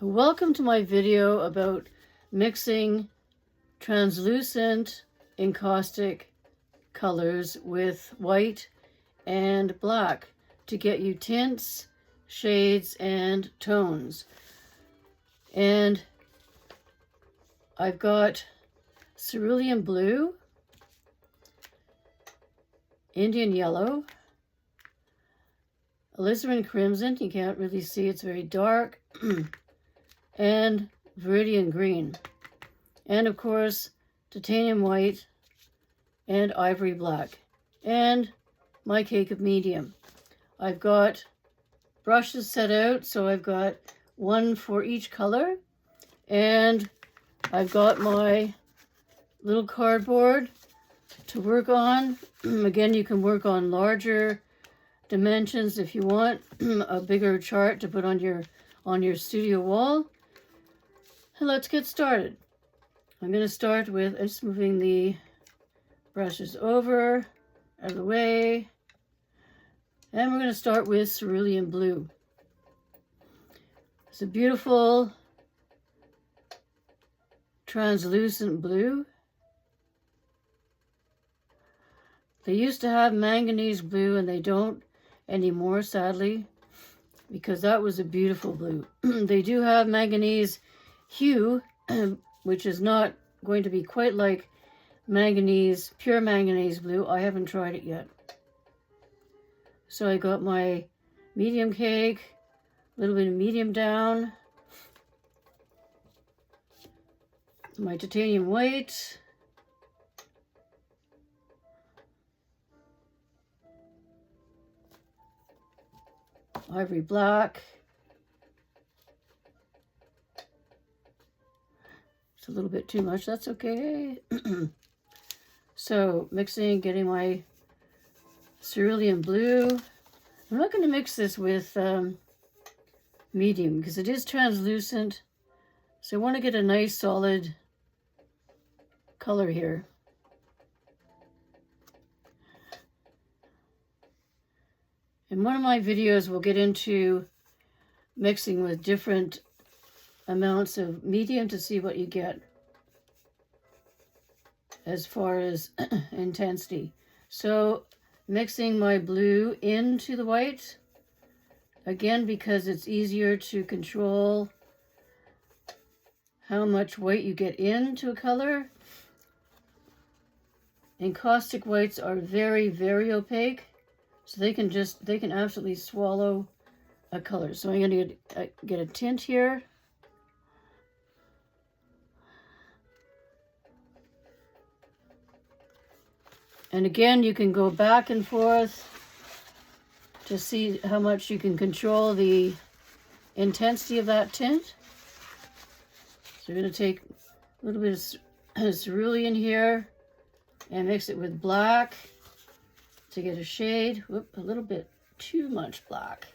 Welcome to my video about mixing translucent encaustic colors with white and black to get you tints, shades, and tones. And I've got cerulean blue, Indian yellow, alizarin crimson, you can't really see, it's very dark, and viridian green, and of course titanium white and ivory black, and my cake of medium. I've got brushes set out, so I've got one for each color, and I've got my little cardboard to work on. Again, you can work on larger dimensions if you want, a bigger chart to put on your studio wall. And let's get started. I'm going to start with just moving the brushes over, out of the way, and we're going to start with cerulean blue. It's a beautiful translucent blue. They used to have manganese blue and they don't anymore, sadly, because that was a beautiful blue. They do have manganese hue, which is not going to be quite like manganese, pure manganese blue. I haven't tried it yet. So I got my medium cake, a little bit of medium down, my titanium white, ivory black, it's a little bit too much, that's okay. So mixing, getting my cerulean blue. I'm not going to mix this with medium because it is translucent, so I want to get a nice solid color here. In one of my videos, we'll get into mixing with different amounts of medium to see what you get as far as intensity. So mixing my blue into the white, again, because it's easier to control how much white you get into a color. Encaustic whites are very, very opaque, so they can absolutely swallow a color. So I'm going to get a tint here. And again, you can go back and forth to see how much you can control the intensity of that tint. So we're going to take a little bit of cerulean here and mix it with black to get a shade. Whoop, a little bit too much black.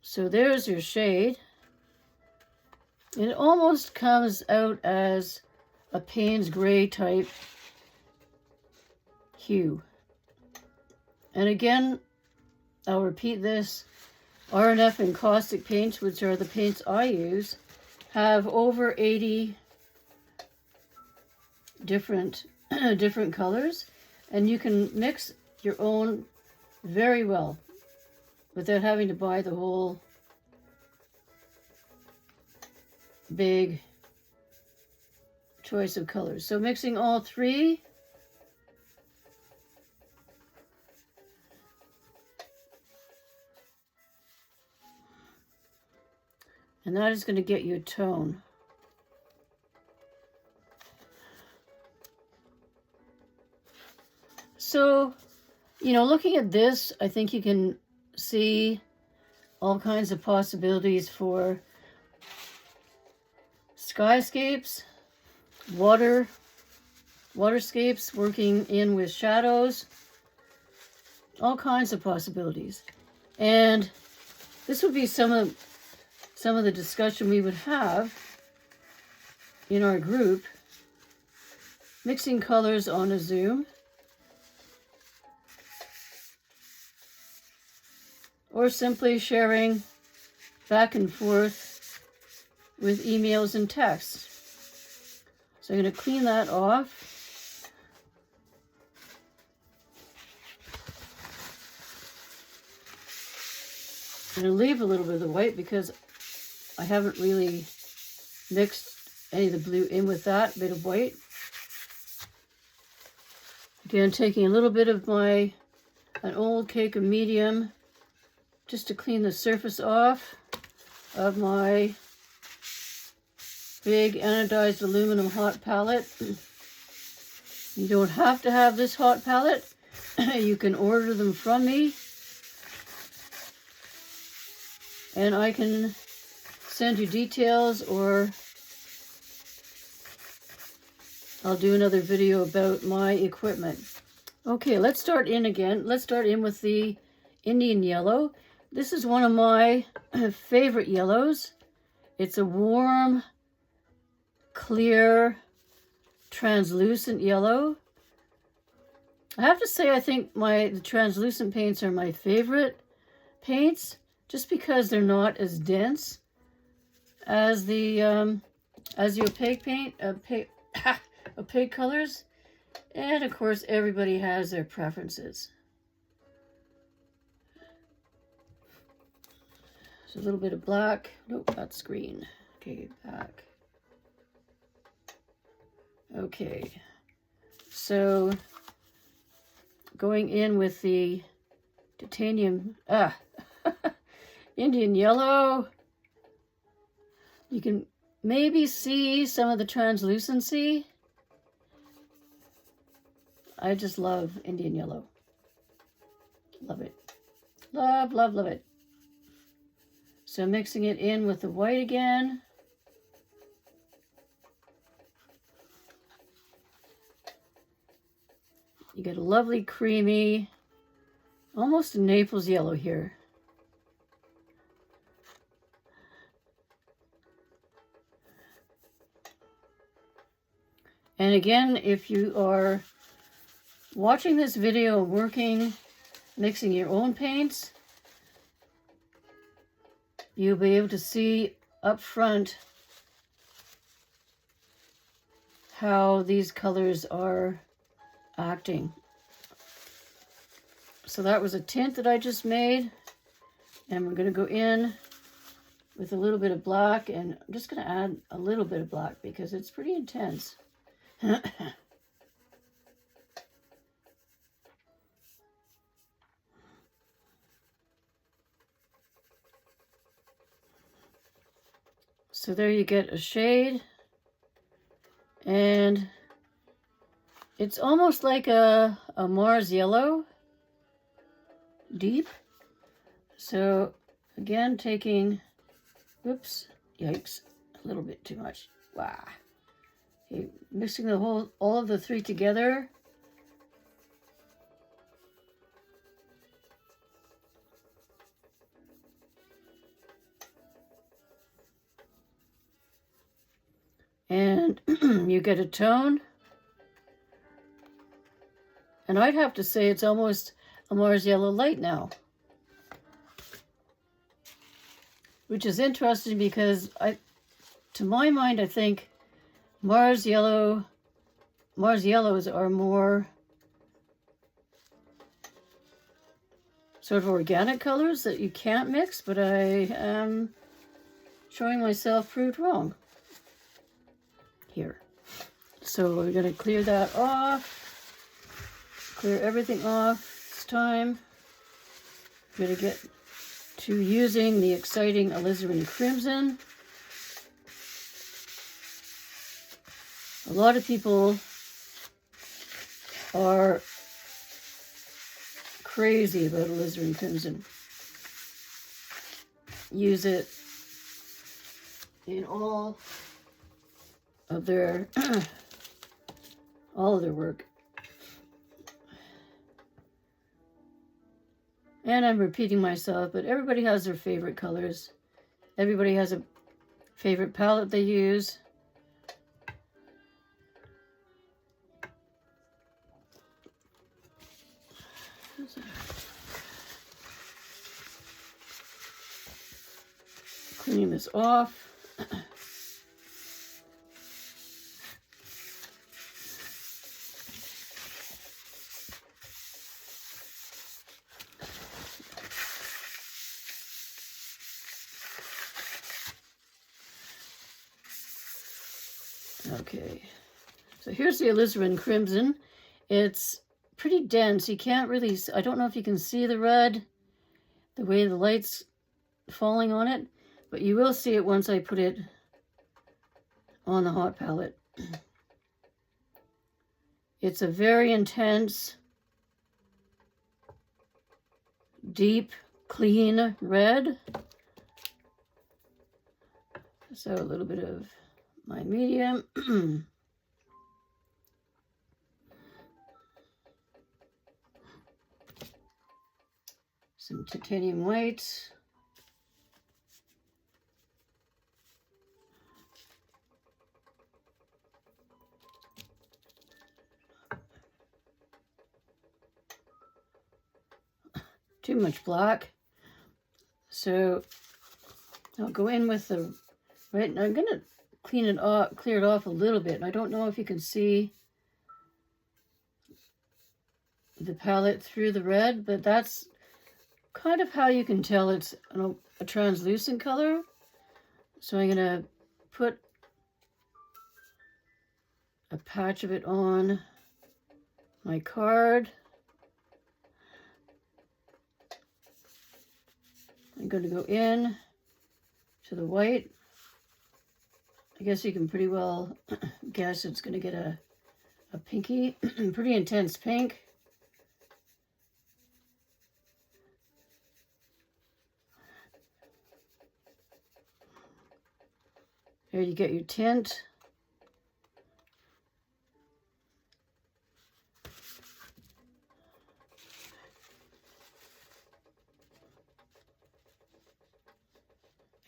So there's your shade. It almost comes out as a Payne's gray type hue. And again, I'll repeat this, R&F encaustic paints, which are the paints I use, have over 80 different colors, and you can mix your own very well without having to buy the whole big choice of colors. So mixing all three, and that is going to get you a tone. So, looking at this, I think you can see all kinds of possibilities for skyscapes, waterscapes, working in with shadows, all kinds of possibilities. And this would be some of the discussion we would have in our group, mixing colors on a Zoom. or simply sharing back and forth with emails and texts. So I'm going to clean that off. I'm going to leave a little bit of the white because I haven't really mixed any of the blue in with that bit of white. Again, taking a little bit of an old cake of medium just to clean the surface off of my big anodized aluminum hot palette. You don't have to have this hot palette. You can order them from me, and I can send you details, or I'll do another video about my equipment. Okay, let's start in again. Let's start in with the Indian yellow. This is one of my favorite yellows. It's a warm, clear, translucent yellow. I have to say I think the translucent paints are my favorite paints, just because they're not as dense as the opaque paint, opaque colors. And of course, everybody has their preferences. So a little bit of black. Nope, that's green. Okay, back. Okay, so going in with the titanium, Indian yellow. You can maybe see some of the translucency. I just love Indian yellow. Love it. Love, love, love it. So mixing it in with the white again. You get a lovely creamy, almost a Naples yellow here. And again, if you are watching this video, working, mixing your own paints, you'll be able to see up front how these colors are acting. So that was a tint that I just made, and we're going to go in with a little bit of black, and I'm just going to add a little bit of black because it's pretty intense. So there you get a shade, and it's almost like a Mars yellow, deep. So again, taking, whoops, yikes, a little bit too much. Wow. Okay, mixing all of the three together. And you get a tone. And I'd have to say it's almost a Mars yellow light now. Which is interesting because to my mind, I think Mars yellows are more sort of organic colors that you can't mix, but I am showing myself proved wrong here. So we're going to clear that off. Clear everything off this time. I'm going to get to using the exciting alizarin crimson. A lot of people are crazy about alizarin crimson. Use it in all of their work. And I'm repeating myself, but everybody has their favorite colors. Everybody has a favorite palette they use. cleaning this off. Okay, so here's the alizarin crimson. It's pretty dense. You can't really, I don't know if you can see the red, the way the light's falling on it, but you will see it once I put it on the hot palette. It's a very intense, deep, clean red. So a little bit of my medium. Some titanium white. Too much black. So I'll go in with the red. I'm going to clear it off a little bit. I don't know if you can see the palette through the red, but that's kind of how you can tell it's a translucent color. So I'm going to put a patch of it on my card. I'm going to go in to the white. I guess you can pretty well guess it's going to get a pinky, pretty intense pink. There you get your tint.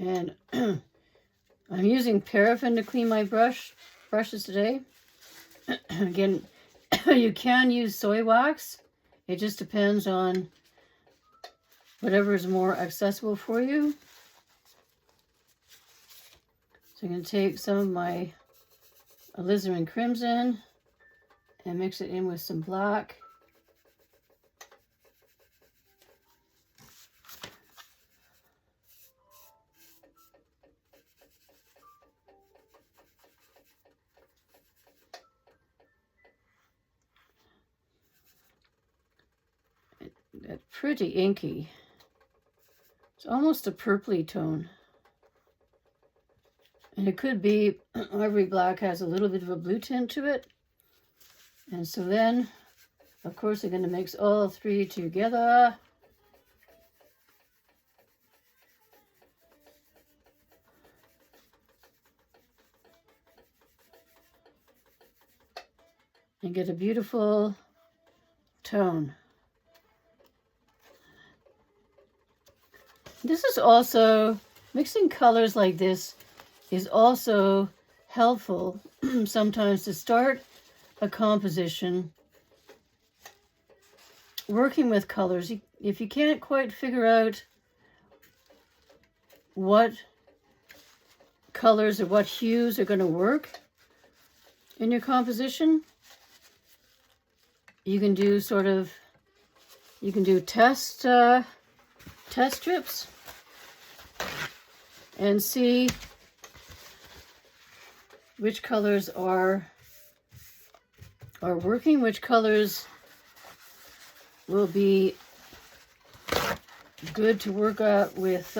And I'm using paraffin to clean my brushes today. Again, you can use soy wax. It just depends on whatever is more accessible for you. So I'm going to take some of my alizarin crimson and mix it in with some black. That's pretty inky. It's almost a purpley tone. And it could be Ivory black has a little bit of a blue tint to it. And so then, of course, I'm going to mix all three together. And get a beautiful tone. This is also, mixing colors like this is also helpful sometimes to start a composition working with colors. If you can't quite figure out what colors or what hues are going to work in your composition, you can do test strips and see which colors are working, which colors will be good to work out with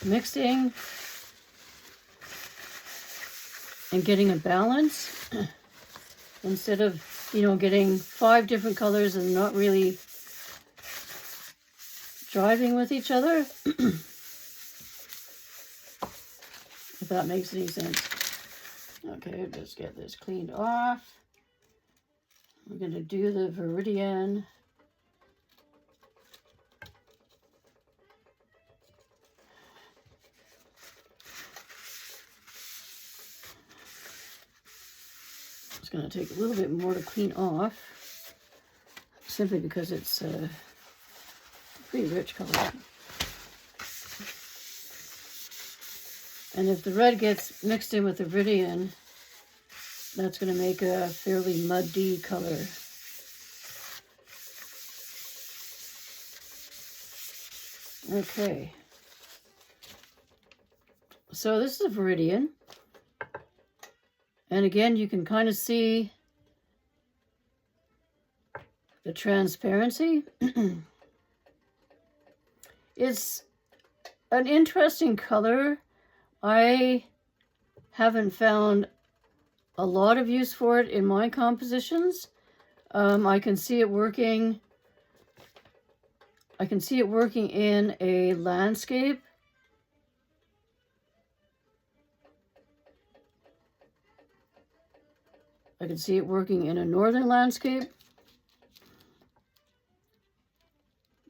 mixing and getting a balance instead of, getting 5 different colors and not really driving with each other. If that makes any sense. Okay, just get this cleaned off. We're going to do the Viridian. It's going to take a little bit more to clean off, simply because it's a pretty rich color. And if the red gets mixed in with the viridian, that's going to make a fairly muddy color. Okay. So this is a viridian. And again, you can kind of see the transparency. It's an interesting color. I haven't found a lot of use for it in my compositions. I can see it working. I can see it working in a landscape. I can see it working in a northern landscape.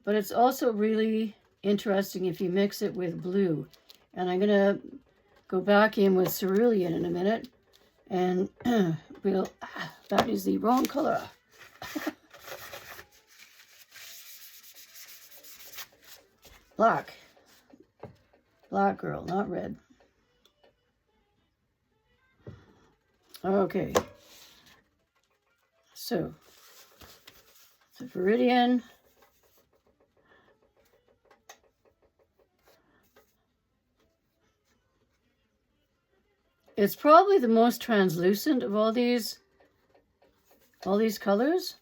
But it's also really interesting if you mix it with blue. And I'm going to go back in with cerulean in a minute. And that is the wrong color. Black. Black girl, not red. Okay. So, the viridian. It's probably the most translucent of all these colors.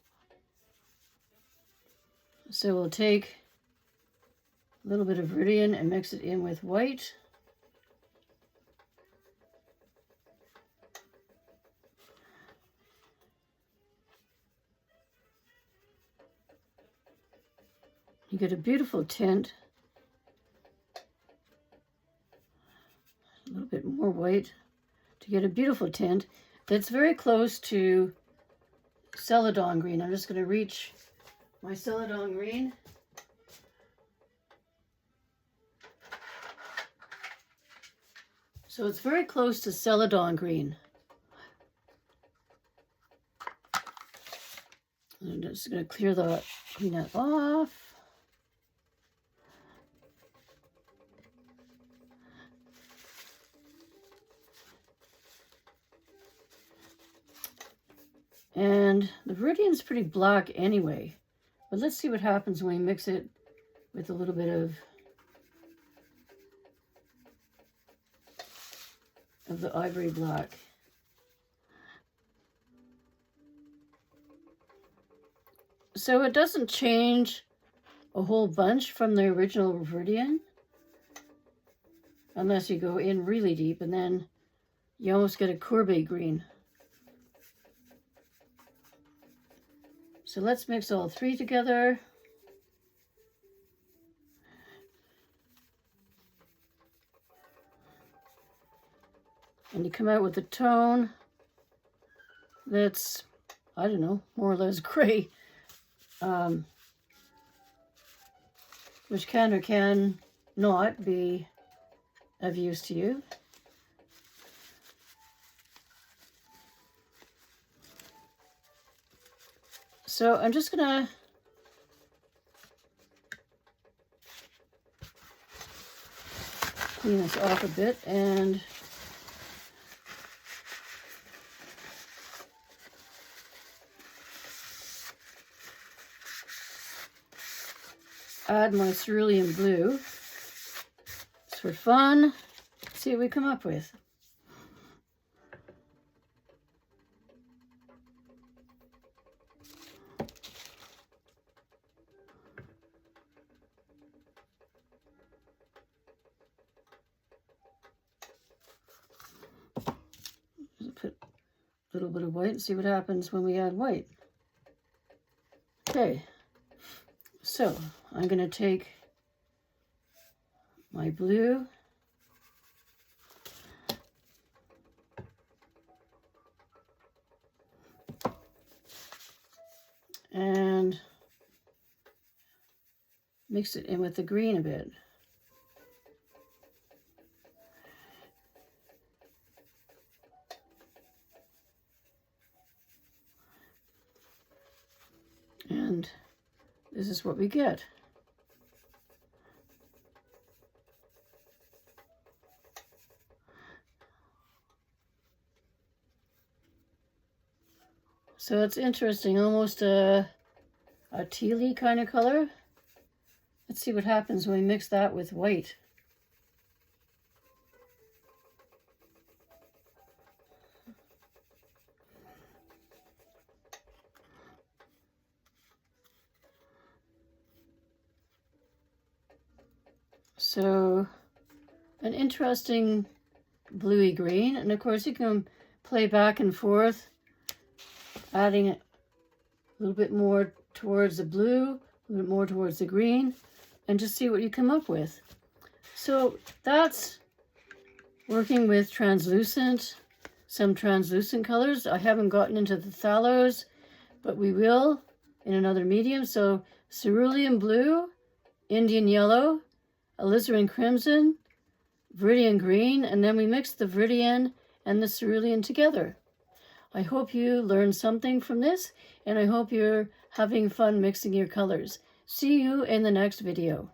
So we'll take a little bit of viridian and mix it in with white. You get a beautiful tint. A little bit more white to get a beautiful tint that's very close to celadon green. I'm just going to reach my celadon green. So it's very close to celadon green. I'm just going to clean that off. And the viridian's pretty black anyway, but let's see what happens when we mix it with a little bit of the ivory black. So it doesn't change a whole bunch from the original viridian, unless you go in really deep, and then you almost get a Courbet green. So let's mix all three together. And you come out with a tone that's, I don't know, more or less gray. Which can or can not be of use to you. So I'm just gonna clean this off a bit and add my cerulean blue. It's for fun. Let's see what we come up with. Put a little bit of white and see what happens when we add white. Okay, so I'm going to take my blue and mix it in with the green a bit. And this is what we get. So it's interesting, almost a tealy kind of color. Let's see what happens when we mix that with white. So an interesting bluey green, and of course you can play back and forth, adding a little bit more towards the blue, a little bit more towards the green, and just see what you come up with. So that's working with some translucent colors. I haven't gotten into the phthalo, but we will in another medium. So cerulean blue, Indian yellow, alizarin crimson, viridian green, and then we mix the viridian and the cerulean together. I hope you learned something from this, and I hope you're having fun mixing your colors. See you in the next video.